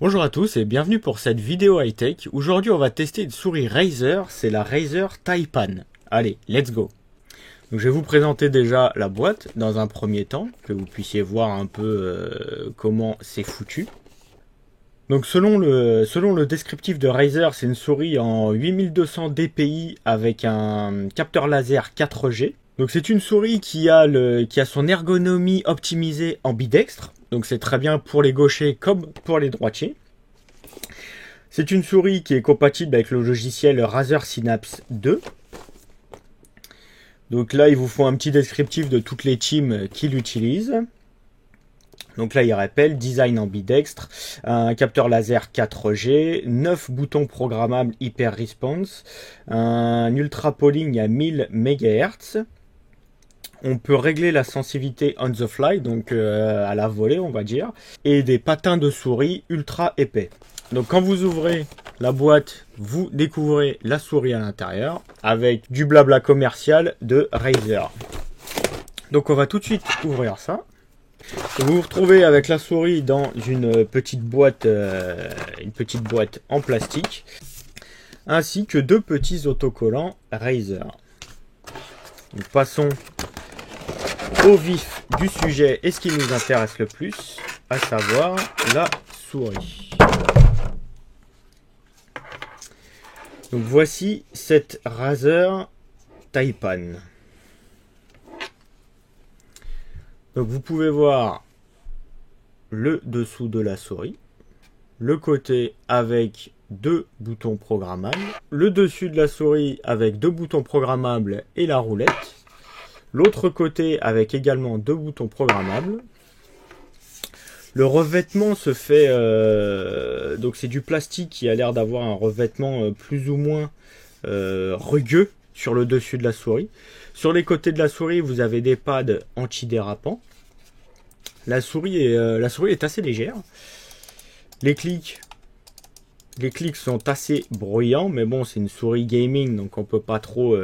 Bonjour à tous et bienvenue pour cette vidéo high-tech. Aujourd'hui on va tester une souris Razer, c'est la Razer Taipan. Allez, let's go. Donc, je vais vous présenter déjà la boîte dans un premier temps, que vous puissiez voir un peu comment c'est foutu. Donc selon le descriptif de Razer, c'est une souris en 8200 dpi avec un capteur laser 4G. Donc c'est une souris qui a son ergonomie optimisée ambidextre. Donc c'est très bien pour les gauchers comme pour les droitiers. C'est une souris qui est compatible avec le logiciel Razer Synapse 2. Donc là, il vous faut un petit descriptif de toutes les teams qui l'utilisent. Donc là, il rappelle design ambidextre, un capteur laser 4G, 9 boutons programmables Hyper Response, un ultra polling à 1000 MHz. On peut régler la sensibilité on the fly, donc à la volée, on va dire, et des patins de souris ultra épais. Donc quand vous ouvrez la boîte, vous découvrez la souris à l'intérieur avec du blabla commercial de Razer. Donc on va tout de suite ouvrir ça. Vous vous retrouvez avec la souris dans une petite boîte en plastique, ainsi que deux petits autocollants Razer. Donc passons au vif du sujet et ce qui nous intéresse le plus, à savoir la souris. Donc voici cette Razer Taipan. Donc vous pouvez voir le dessous de la souris, le côté avec deux boutons programmables, le dessus de la souris avec deux boutons programmables et la roulette, l'autre côté avec également deux boutons programmables. Le revêtement se fait, donc c'est du plastique qui a l'air d'avoir un revêtement plus ou moins rugueux sur le dessus de la souris. Sur les côtés de la souris, vous avez des pads antidérapants. La souris est assez légère. Les clics sont assez bruyants, mais bon, c'est une souris gaming, donc on peut pas trop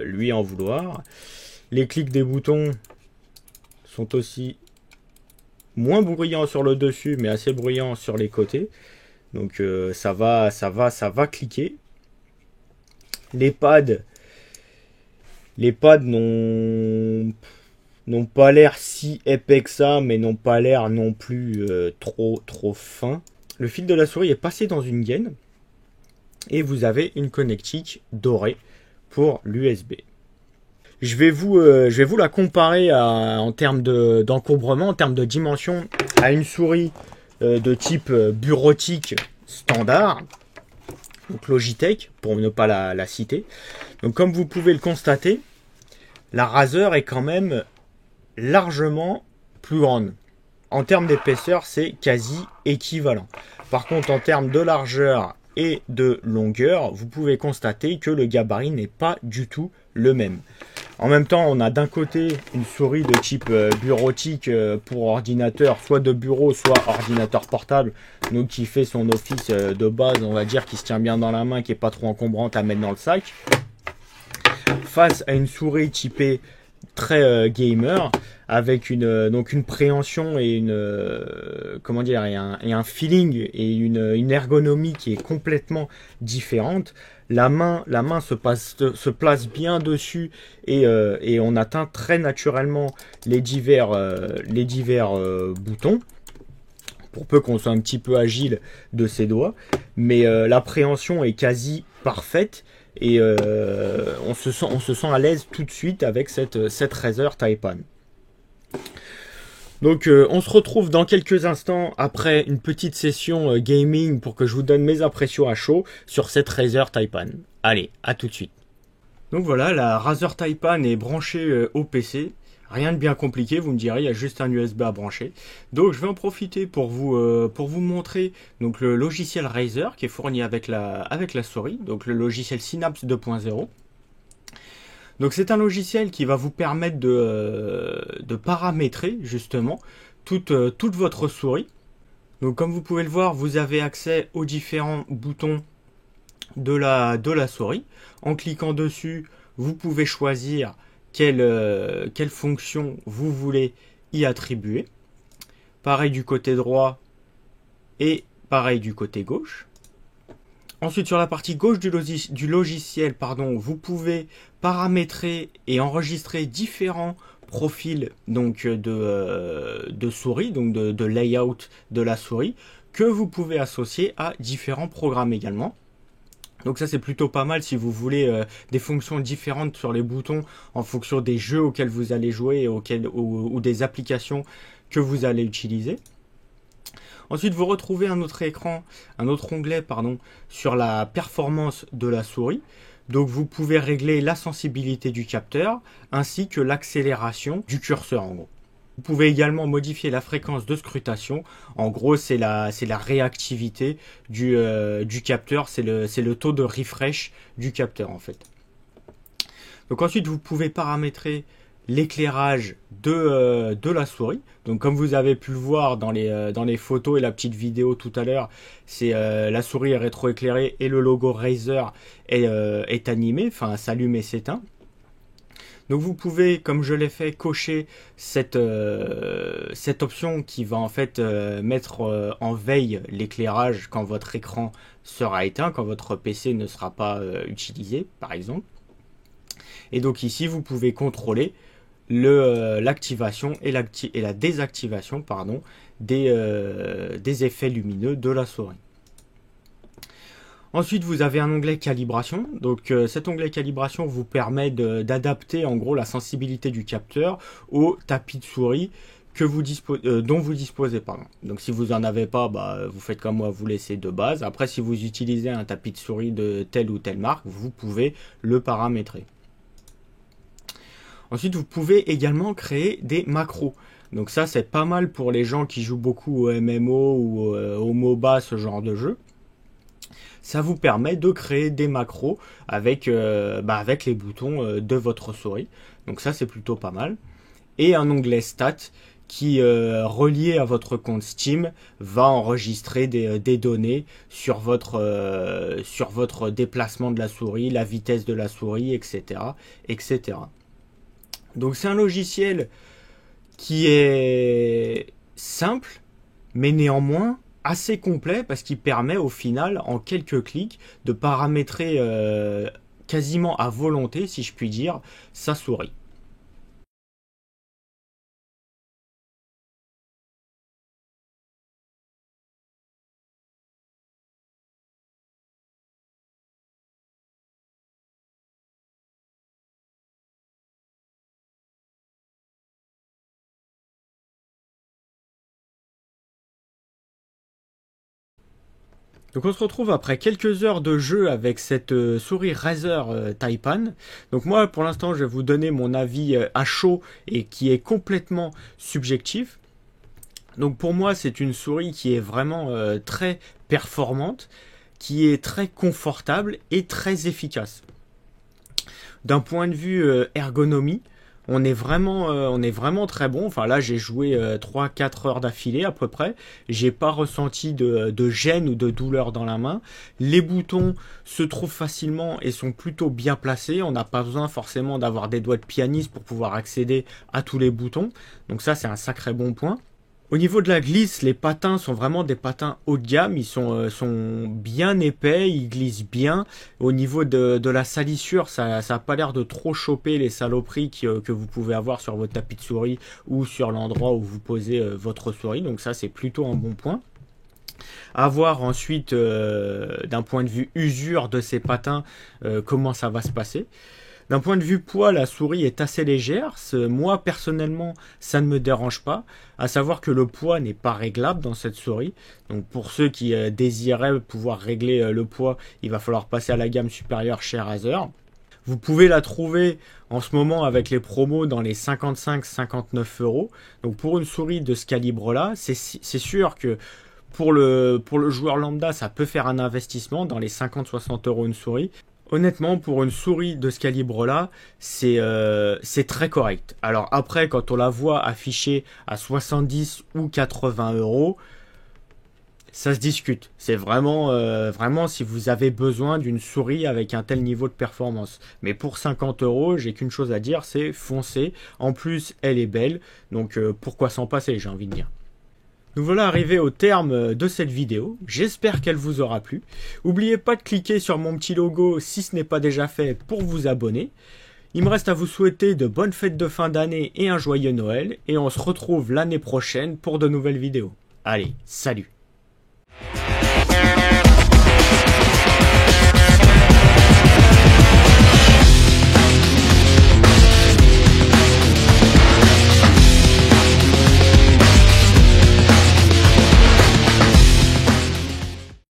lui en vouloir. Les clics des boutons sont aussi moins bruyants sur le dessus, mais assez bruyants sur les côtés. Donc ça va cliquer. Les pads n'ont pas l'air si épais que ça, mais n'ont pas l'air non plus trop fins. Le fil de la souris est passé dans une gaine et vous avez une connectique dorée pour l'USB. Je vais vous la comparer en termes d'encombrement, en termes de dimension, à une souris de type bureautique standard, donc Logitech, pour ne pas la citer. Donc comme vous pouvez le constater, la Razer est quand même largement plus grande. En termes d'épaisseur, c'est quasi équivalent. Par contre, en termes de largeur et de longueur, vous pouvez constater que le gabarit n'est pas du tout le même. En même temps, on a d'un côté une souris de type bureautique pour ordinateur, soit de bureau, soit ordinateur portable, donc qui fait son office de base, on va dire, qui se tient bien dans la main, qui n'est pas trop encombrante à mettre dans le sac. Face à une souris typée très gamer, avec donc une préhension et un feeling et une ergonomie qui est complètement différente. La main se place bien dessus et on atteint très naturellement les divers boutons, pour peu qu'on soit un petit peu agile de ses doigts, mais l'appréhension est quasi parfaite et on se sent à l'aise tout de suite avec cette Razer Taipan. Donc on se retrouve dans quelques instants après une petite session gaming pour que je vous donne mes impressions à chaud sur cette Razer Taipan. Allez, à tout de suite. Donc voilà, la Razer Taipan est branchée au PC. Rien de bien compliqué, vous me direz, il y a juste un USB à brancher. Donc je vais en profiter pour vous montrer donc, le logiciel Razer qui est fourni avec la souris, donc le logiciel Synapse 2.0. Donc c'est un logiciel qui va vous permettre de paramétrer justement toute votre souris. Donc comme vous pouvez le voir, vous avez accès aux différents boutons de la souris. En cliquant dessus, vous pouvez choisir quelle fonction vous voulez y attribuer. Pareil du côté droit et Pareil du côté gauche. Ensuite, sur la partie gauche du logiciel, vous pouvez paramétrer et enregistrer différents profils donc, de souris, donc de layout de la souris, que vous pouvez associer à différents programmes également. Donc ça c'est plutôt pas mal si vous voulez des fonctions différentes sur les boutons en fonction des jeux auxquels vous allez jouer ou des applications que vous allez utiliser. Ensuite, vous retrouvez un autre onglet sur la performance de la souris. Donc vous pouvez régler la sensibilité du capteur ainsi que l'accélération du curseur en gros. Vous pouvez également modifier la fréquence de scrutation. En gros, c'est la réactivité du capteur, c'est le taux de refresh du capteur en fait. Donc ensuite, vous pouvez paramétrer l'éclairage de la souris. Donc comme vous avez pu le voir dans les photos et la petite vidéo tout à l'heure, c'est la souris est rétroéclairée et le logo Razer est animé, enfin s'allume et s'éteint. Donc vous pouvez, comme je l'ai fait, cocher cette option qui va en fait mettre en veille l'éclairage quand votre écran sera éteint, quand votre PC ne sera pas utilisé, par exemple. Et donc ici, vous pouvez contrôler l'activation et la désactivation des effets lumineux de la souris. Ensuite, vous avez un onglet calibration. Donc, cet onglet calibration vous permet d'adapter en gros la sensibilité du capteur au tapis de souris dont vous disposez. Donc, si vous n'en avez pas, vous faites comme moi, vous laissez de base. Après, si vous utilisez un tapis de souris de telle ou telle marque, vous pouvez le paramétrer. Ensuite, vous pouvez également créer des macros. Donc ça, c'est pas mal pour les gens qui jouent beaucoup au MMO ou au MOBA, ce genre de jeu. Ça vous permet de créer des macros avec les boutons de votre souris. Donc ça, c'est plutôt pas mal. Et un onglet stats qui, relié à votre compte Steam, va enregistrer des données sur votre déplacement de la souris, la vitesse de la souris, etc., etc. Donc c'est un logiciel qui est simple, mais néanmoins assez complet parce qu'il permet au final, en quelques clics, de paramétrer quasiment à volonté, si je puis dire, sa souris. Donc on se retrouve après quelques heures de jeu avec cette souris Razer Taipan. Donc moi pour l'instant je vais vous donner mon avis à chaud et qui est complètement subjectif. Donc pour moi c'est une souris qui est vraiment très performante, qui est très confortable et très efficace. D'un point de vue ergonomie, on est vraiment très bon. Enfin là, j'ai joué 3-4 heures d'affilée à peu près. J'ai pas ressenti de gêne ou de douleur dans la main. Les boutons se trouvent facilement et sont plutôt bien placés. On n'a pas besoin forcément d'avoir des doigts de pianiste pour pouvoir accéder à tous les boutons. Donc ça, c'est un sacré bon point. Au niveau de la glisse, les patins sont vraiment des patins haut de gamme. Ils sont bien épais, ils glissent bien. Au niveau de la salissure, ça n'a pas l'air de trop choper les saloperies que vous pouvez avoir sur votre tapis de souris ou sur l'endroit où vous posez votre souris. Donc ça, c'est plutôt un bon point. À voir ensuite, d'un point de vue usure de ces patins, comment ça va se passer. D'un point de vue poids, la souris est assez légère. Moi, personnellement, ça ne me dérange pas. À savoir que le poids n'est pas réglable dans cette souris. Donc, pour ceux qui désiraient pouvoir régler le poids, il va falloir passer à la gamme supérieure chez Razer. Vous pouvez la trouver en ce moment avec les promos dans les 55-59 €. Donc, pour une souris de ce calibre-là, c'est sûr que pour le joueur lambda, ça peut faire un investissement dans les 50-60 € une souris. Honnêtement, pour une souris de ce calibre-là, c'est très correct. Alors après, quand on la voit affichée à 70 ou 80 €, ça se discute. C'est vraiment si vous avez besoin d'une souris avec un tel niveau de performance. Mais pour 50 €, j'ai qu'une chose à dire, c'est foncez. En plus, elle est belle, donc pourquoi s'en passer, j'ai envie de dire. Nous voilà arrivés au terme de cette vidéo. J'espère qu'elle vous aura plu. N'oubliez pas de cliquer sur mon petit logo si ce n'est pas déjà fait pour vous abonner. Il me reste à vous souhaiter de bonnes fêtes de fin d'année et un joyeux Noël. Et on se retrouve l'année prochaine pour de nouvelles vidéos. Allez, salut!